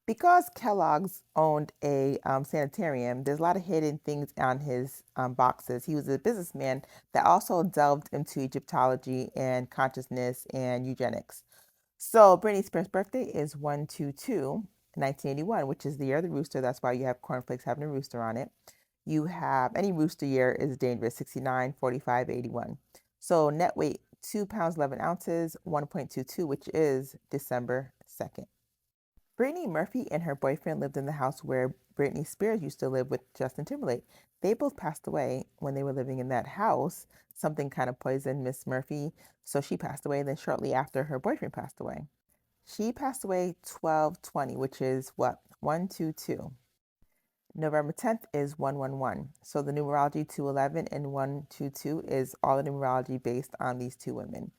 Because Kellogg's owned a sanitarium, there's a lot of hidden things on his boxes. He was a businessman that also delved into Egyptology and consciousness and eugenics. So Britney Spears' birthday is 122, 1981, which is the year of the rooster. That's why you have cornflakes having a rooster on it. You have any rooster year is dangerous, 69, 45, 81. So net weight, 2 pounds, 11 ounces, 1.22, which is December 2nd. Brittany Murphy and her boyfriend lived in the house where Britney Spears used to live with Justin Timberlake. They both passed away when they were living in that house. Something kind of poisoned Miss Murphy, so she passed away. Then shortly after, her boyfriend passed away. She passed away 12/20, which is what? 122. November 10th is 111. So the numerology 211 and 122 is all the numerology based on these two women.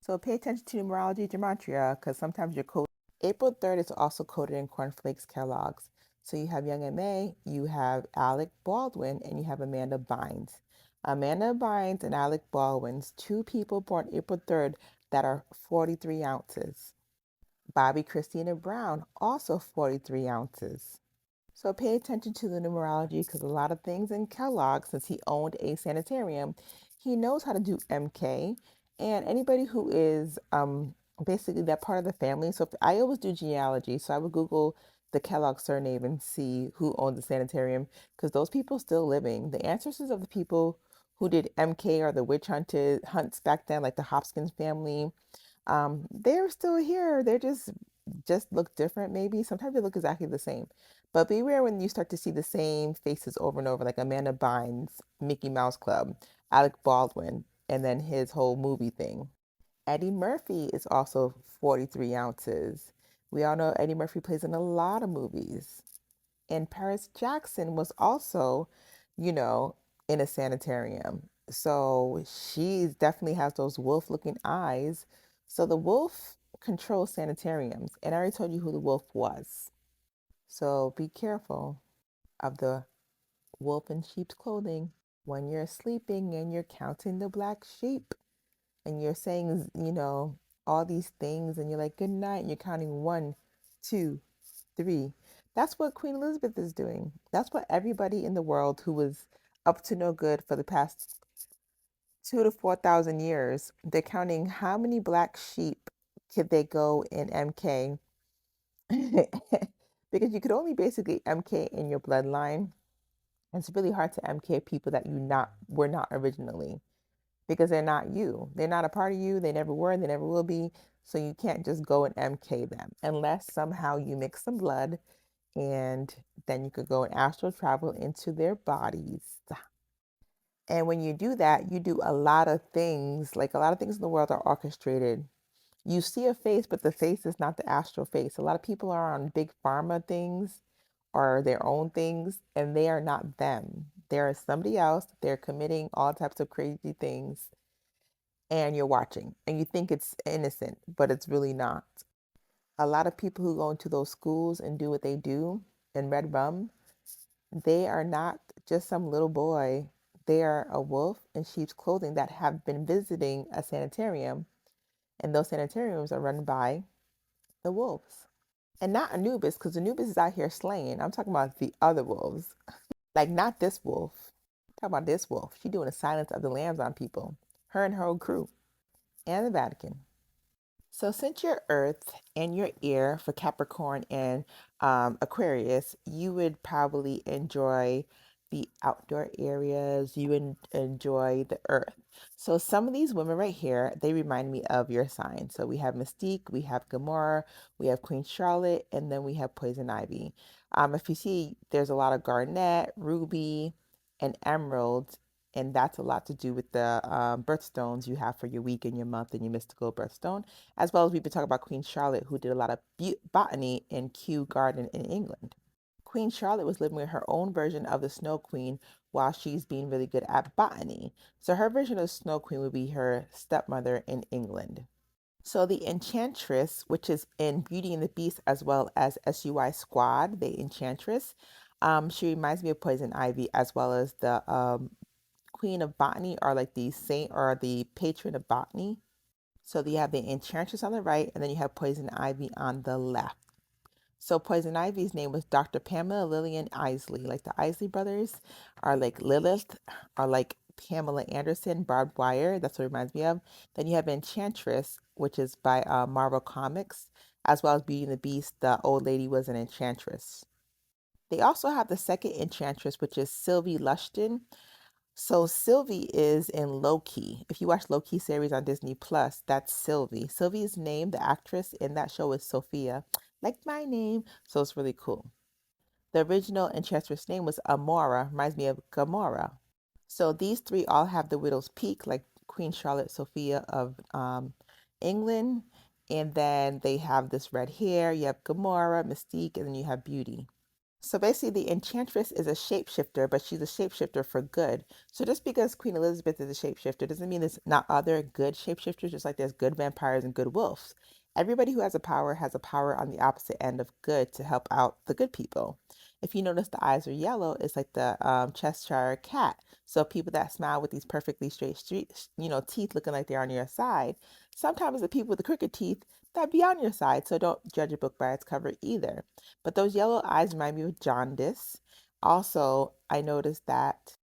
So pay attention to numerology gematria because sometimes your code. April 3rd is also coded in cornflakes Kellogg's. So you have Young M.A., you have Alec Baldwin, and you have Amanda Bynes. Amanda Bynes and Alec Baldwin's two people born April 3rd that are 43 ounces. Bobby Christina Brown, also 43 ounces. So pay attention to the numerology because a lot of things in Kellogg, since he owned a sanitarium, he knows how to do MK. And anybody who is basically that part of the family. So if, I always do genealogy, so I would Google the Kellogg surname and see who owned the sanitarium because those people still living. The ancestors of the people who did MK or the witch hunts back then, like the Hopkins family, they're still here. They're just look different maybe. Sometimes they look exactly the same. But beware when you start to see the same faces over and over, like Amanda Bynes, Mickey Mouse Club, Alec Baldwin, and then his whole movie thing. Eddie Murphy is also 43 ounces. We all know Eddie Murphy plays in a lot of movies. And Paris Jackson was also, you know, in a sanitarium. So she definitely has those wolf looking eyes. So the wolf controls sanitariums. And I already told you who the wolf was. So be careful of the wolf in sheep's clothing when you're sleeping and you're counting the black sheep and you're saying, all these things and you're like, good night. And you're counting 1, 2, 3. That's what Queen Elizabeth is doing. That's what everybody in the world who was up to no good for the past 2 to 4,000 years, they're counting how many black sheep could they go in MK because you could only basically MK in your bloodline. It's really hard to MK people that you not were not originally because they're not you. They're not a part of you. They never were. They never will be. So you can't just go and MK them unless somehow you mix some blood and then you could go and astral travel into their bodies. And when you do that, you do a lot of things. Like a lot of things in the world are orchestrated. You see a face, but the face is not the astral face. A lot of people are on big pharma things or their own things, and they are not them. There is somebody else. They're committing all types of crazy things, and you're watching, and you think it's innocent, but it's really not. A lot of people who go into those schools and do what they do in Red Rum, they are not just some little boy. They are a wolf in sheep's clothing that have been visiting a sanitarium, and those sanitariums are run by the wolves. And not Anubis, because Anubis is out here slaying. I'm talking about the other wolves. Like not this wolf. I'm talking about this wolf. She doing a silence of the lambs on people. Her and her whole crew. And the Vatican. So, since you're Earth and you're air for Capricorn and Aquarius, you would probably enjoy the outdoor areas. You would enjoy the Earth. So, some of these women right here, they remind me of your sign. So, we have Mystique, we have Gamora, we have Queen Charlotte, and then we have Poison Ivy. If you see, there's a lot of garnet, ruby, and emerald, and that's a lot to do with the birthstones you have for your week and your month and your mystical birthstone, as well as we've been talking about Queen Charlotte, who did a lot of botany in Kew Garden in England. Queen Charlotte was living with her own version of the Snow Queen while she's being really good at botany. So her version of Snow Queen would be her stepmother in England. So the Enchantress, which is in Beauty and the Beast as well as SUI Squad, the Enchantress, she reminds me of Poison Ivy as well as the Queen of Botany or like the saint or the patron of botany. So you have the Enchantress on the right, and then you have Poison Ivy on the left. So Poison Ivy's name was Dr. Pamela Lillian Isley. Like the Isley brothers are like Lilith, are like Pamela Anderson, Barbed Wire. That's what it reminds me of. Then you have Enchantress, which is by Marvel Comics, as well as Beauty and the Beast. The old lady was an enchantress. They also have the second enchantress, which is Sylvie Lushton. So Sylvie is in Loki. If you watch Loki series on Disney Plus, that's Sylvie. Sylvie's name, the actress in that show, is Sophia, like my name. So it's really cool. The original enchantress name was Amora, reminds me of Gamora. So these three all have the widow's peak, like Queen Charlotte Sophia of England. And then they have this red hair. You have Gamora, Mystique, and then you have Beauty. So basically, the Enchantress is a shapeshifter, but she's a shapeshifter for good. So just because Queen Elizabeth is a shapeshifter doesn't mean there's not other good shapeshifters, just like there's good vampires and good wolves. Everybody who has a power on the opposite end of good to help out the good people. If you notice the eyes are yellow, it's like the Cheshire cat. So people that smile with these perfectly straight street, teeth looking like they're on your side. Sometimes the people with the crooked teeth that be on your side. So don't judge a book by its cover either. But those yellow eyes remind me of jaundice. Also, I noticed that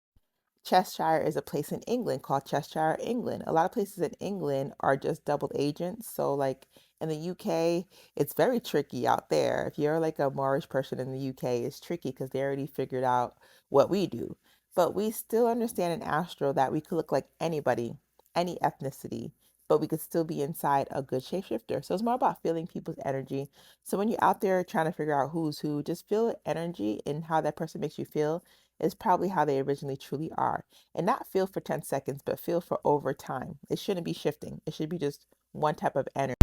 Cheshire is a place in England called Cheshire, England. A lot of places in England are just double agents. So, like in the UK, it's very tricky out there. If you're like a Moorish person in the UK, it's tricky because they already figured out what we do. But we still understand in Astro that we could look like anybody, any ethnicity, but we could still be inside a good shapeshifter. So it's more about feeling people's energy. So when you're out there trying to figure out who's who, just feel energy and how that person makes you feel is probably how they originally truly are. And not feel for 10 seconds, but feel for over time. It shouldn't be shifting. It should be just one type of energy.